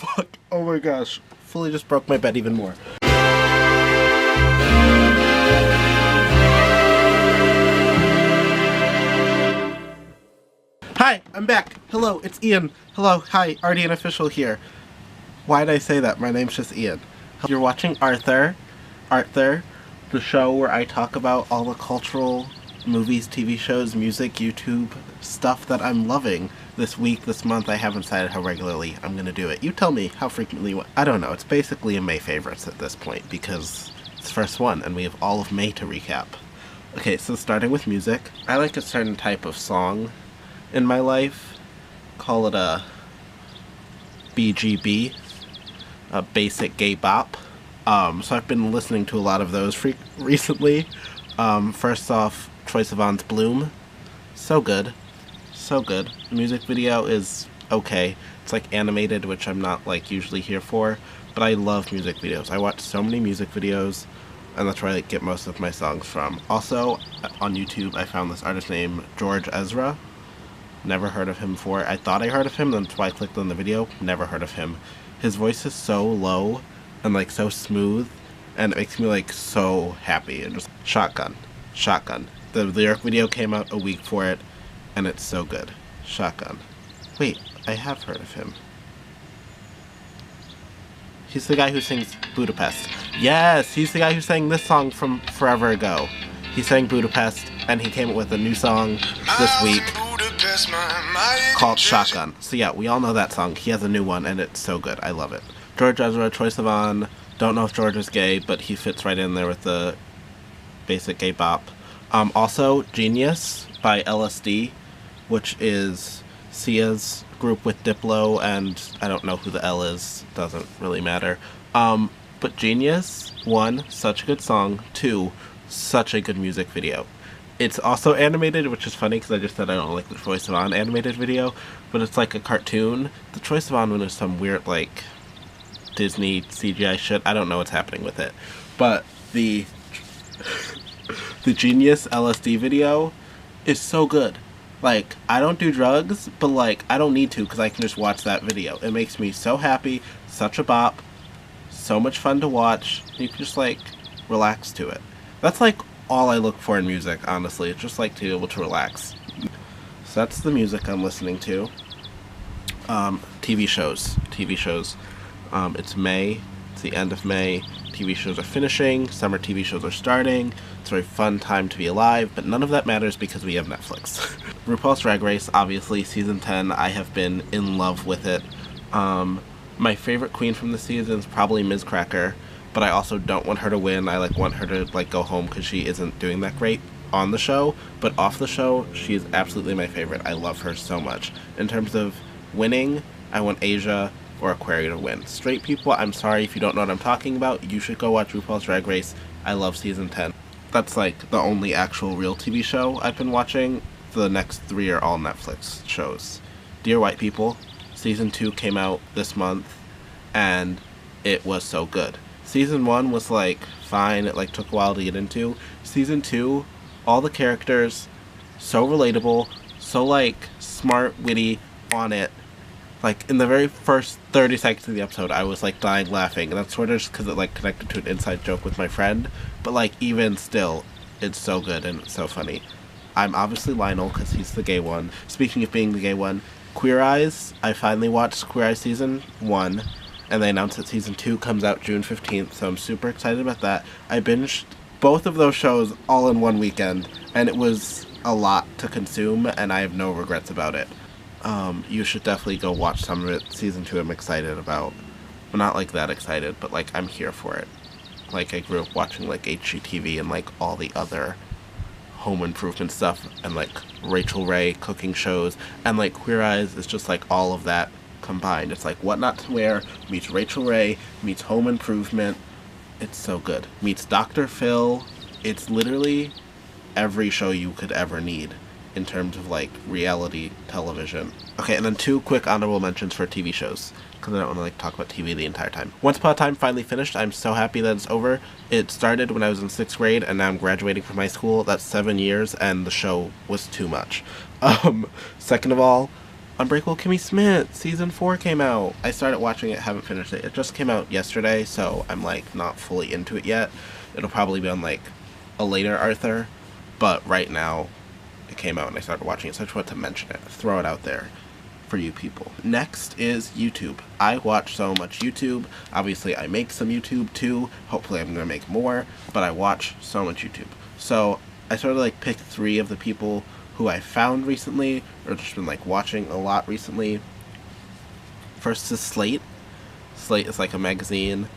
fuck? Oh my gosh. Fully just broke my bed even more. Hi, I'm back. Hello, it's Ian. Hello, hi, artianofficial here. Why'd I say that? My name's just Ian. You're watching Arthur, the show where I talk about all the cultural movies, TV shows, music, YouTube stuff that I'm loving this week, this month. I haven't decided how regularly I'm gonna do it. You tell me how frequently. I don't know. It's basically a May favorites at this point because it's the first one and we have all of May to recap. Okay, so starting with music. I like a certain type of song in my life. Call it a BGB, a basic gay bop. So I've been listening to a lot of those recently. First off, Troye Sivan's Bloom. So good. So good. The music video is okay. It's like animated, which I'm not like usually here for, but I love music videos. I watch so many music videos, and that's where I get most of my songs from. Also, on YouTube, I found this artist named George Ezra. Never heard of him before. I thought I heard of him, that's why I clicked on the video. Never heard of him. His voice is so low and like so smooth, and it makes me like so happy and just shotgun. The lyric video came out a week for it, and it's so good. Shotgun. Wait, I have heard of him. He's the guy who sings Budapest. Yes, he's the guy who sang this song from forever ago. He sang Budapest, and he came up with a new song this week called Shotgun. So yeah, we all know that song. He has a new one, and it's so good. I love it. George Ezra, Troye Sivan. Don't know if George is gay, but he fits right in there with the basic gay bop. Also, Genius by LSD, which is Sia's group with Diplo, and I don't know who the L is. Doesn't really matter. But Genius, 1, such a good song. 2, such a good music video. It's also animated, which is funny because I just said I don't like the Troye Sivan animated video, but it's like a cartoon. The Troye Sivan one is some weird, like, Disney CGI shit. I don't know what's happening with it. But the Genius LSD video is so good. Like, I don't do drugs, but like, I don't need to because I can just watch that video. It makes me so happy, such a bop, so much fun to watch. You can just like relax to it. That's like all I look for in music, honestly. It's just like to be able to relax. So that's the music I'm listening to. TV shows. It's May. It's the end of May. TV shows are finishing. Summer TV shows are starting. It's a very fun time to be alive, but none of that matters because we have Netflix. RuPaul's Drag Race, obviously, season 10. I have been in love with it. My favorite queen from the season is probably Ms. Cracker, but I also don't want her to win. I like want her to like go home because she isn't doing that great on the show, but off the show, she is absolutely my favorite. I love her so much. In terms of winning, I want Asia or Aquaria to win. Straight people, I'm sorry if you don't know what I'm talking about. You should go watch RuPaul's Drag Race. I love season 10. That's like the only actual real TV show I've been watching. The next 3 are all Netflix shows. Dear White People, season 2 came out this month, and it was so good. Season 1 was like fine. It like took a while to get into. Season 2, all the characters, so relatable, so like smart, witty, on it. Like, in the very first 30 seconds of the episode, I was, like, dying laughing. And that's sort of just because it, like, connected to an inside joke with my friend. But, like, even still, it's so good and it's so funny. I'm obviously Lionel because he's the gay one. Speaking of being the gay one, Queer Eyes. I finally watched Queer Eyes season 1. And they announced that season 2 comes out June 15th. So I'm super excited about that. I binged both of those shows all in one weekend. And it was a lot to consume. And I have no regrets about it. You should definitely go watch some of it. Season 2 I'm excited about. Well, not like that excited, but like I'm here for it. Like I grew up watching like HGTV and like all the other home improvement stuff and like Rachel Ray cooking shows, and like Queer Eyes is just like all of that combined. It's like What Not to Wear meets Rachel Ray meets home improvement. It's so good. Meets Dr. Phil. It's literally every show you could ever need in terms of like reality television. Okay, and then 2 quick honorable mentions for TV shows, because I don't want to like talk about TV the entire time. Once Upon a Time finally finished. I'm so happy that it's over. It started when I was in 6th grade, and now I'm graduating from high school. That's 7 years, and the show was too much. Second of all, Unbreakable Kimmy Schmidt, season 4 came out. I started watching it, haven't finished it. It just came out yesterday, so I'm like not fully into it yet. It'll probably be on like a later Arthur, but right now it came out and I started watching it, so I just wanted to mention it, throw it out there for you people. Next is YouTube. I watch so much YouTube. Obviously I make some YouTube too. Hopefully I'm gonna make more, but I watch so much YouTube. So I sort of like picked 3 of the people who I found recently, or just been like watching a lot recently. First is Slate. Slate is like a magazine,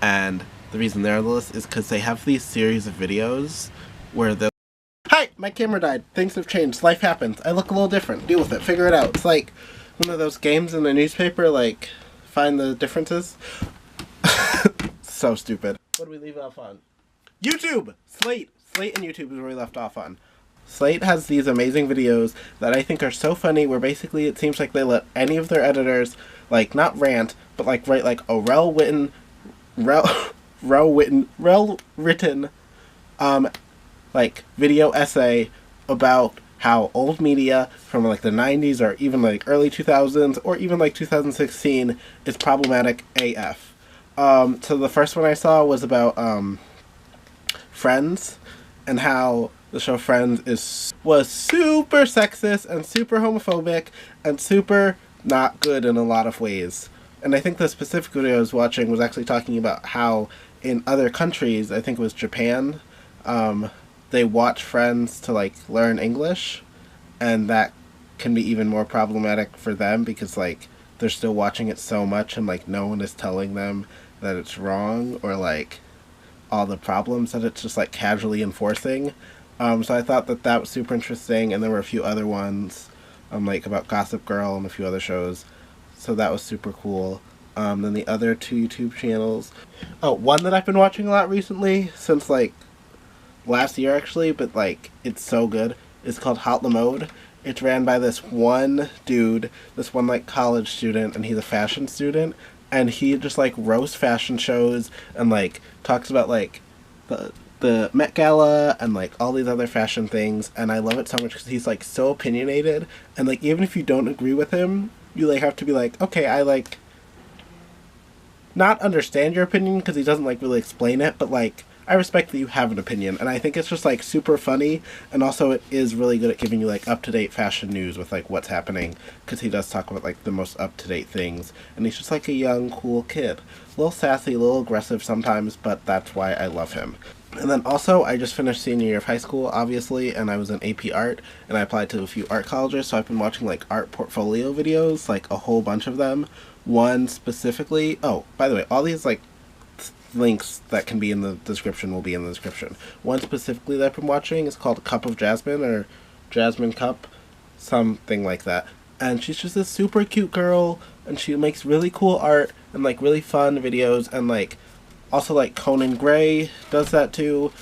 and the reason they're on the list is because they have these series of videos where they'll... Hi! My camera died. Things have changed. Life happens. I look a little different. Deal with it. Figure it out. It's like one of those games in the newspaper, like, find the differences. So stupid. What do we leave off on? YouTube! Slate! Slate and YouTube is where we left off on. Slate has these amazing videos that I think are so funny, where basically it seems like they let any of their editors, like, not rant, but like write like a well-written, like video essay about how old media from like the 90s or even like early 2000s or even like 2016 is problematic AF. So the first one I saw was about Friends, and how the show Friends was super sexist and super homophobic and super not good in a lot of ways. And I think the specific video I was watching was actually talking about how in other countries, I think it was Japan, they watch Friends to like learn English, and that can be even more problematic for them because like they're still watching it so much and like no one is telling them that it's wrong or like all the problems that it's just like casually enforcing. So I thought that that was super interesting, and there were a few other ones like about Gossip Girl and a few other shows, so that was super cool. Then the other 2 YouTube channels, one that I've been watching a lot recently since like last year actually, but like it's so good, it's called Haute Le Mode. It's ran by this one dude, this one like college student, and he's a fashion student, and he just like roasts fashion shows and like talks about like the Met Gala and like all these other fashion things, and I love it so much because he's like so opinionated, and like even if you don't agree with him, you like have to be like, okay, I like not understand your opinion because he doesn't like really explain it, but like I respect that you have an opinion, and I think it's just like super funny, and also it is really good at giving you like up-to-date fashion news with like what's happening, because he does talk about like the most up-to-date things, and he's just like a young cool kid, a little sassy, a little aggressive sometimes, but that's why I love him. And then also I just finished senior year of high school obviously, and I was in AP art, and I applied to a few art colleges, so I've been watching like art portfolio videos, like a whole bunch of them. One specifically, oh by the way, all these like links that can be in the description will be in the description. One specifically that I've been watching is called Cup of Jasmine, or Jasmine Cup, something like that. And she's just this super cute girl, and she makes really cool art and like really fun videos, and like also like Conan Gray does that too.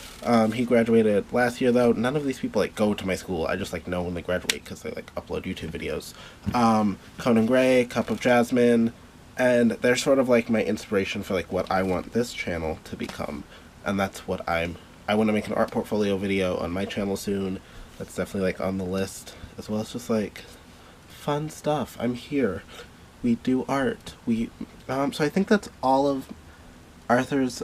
He graduated last year though. None of these people like go to my school. I just like know when they graduate because they like upload YouTube videos. Conan Gray, Cup of Jasmine, and they're sort of like my inspiration for like what I want this channel to become, and that's what I want to make an art portfolio video on my channel soon. That's definitely like on the list, as well as just like fun stuff. I'm here. We do art. We so I think that's all of Arthur's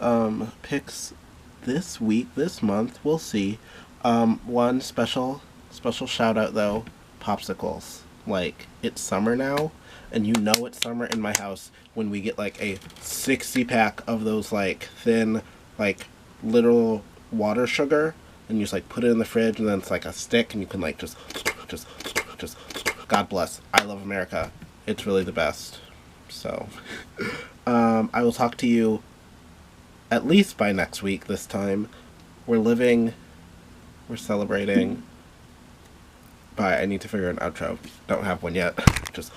picks this week, this month. We'll see. One special shout out though, popsicles. Like, it's summer now, and you know it's summer in my house when we get like a 60-pack of those like thin, like literal water sugar, and you just like put it in the fridge, and then it's like a stick, and you can like just God bless. I love America. It's really the best. So I will talk to you at least by next week this time. We're celebrating. Bye. I need to figure an outro. Don't have one yet. Just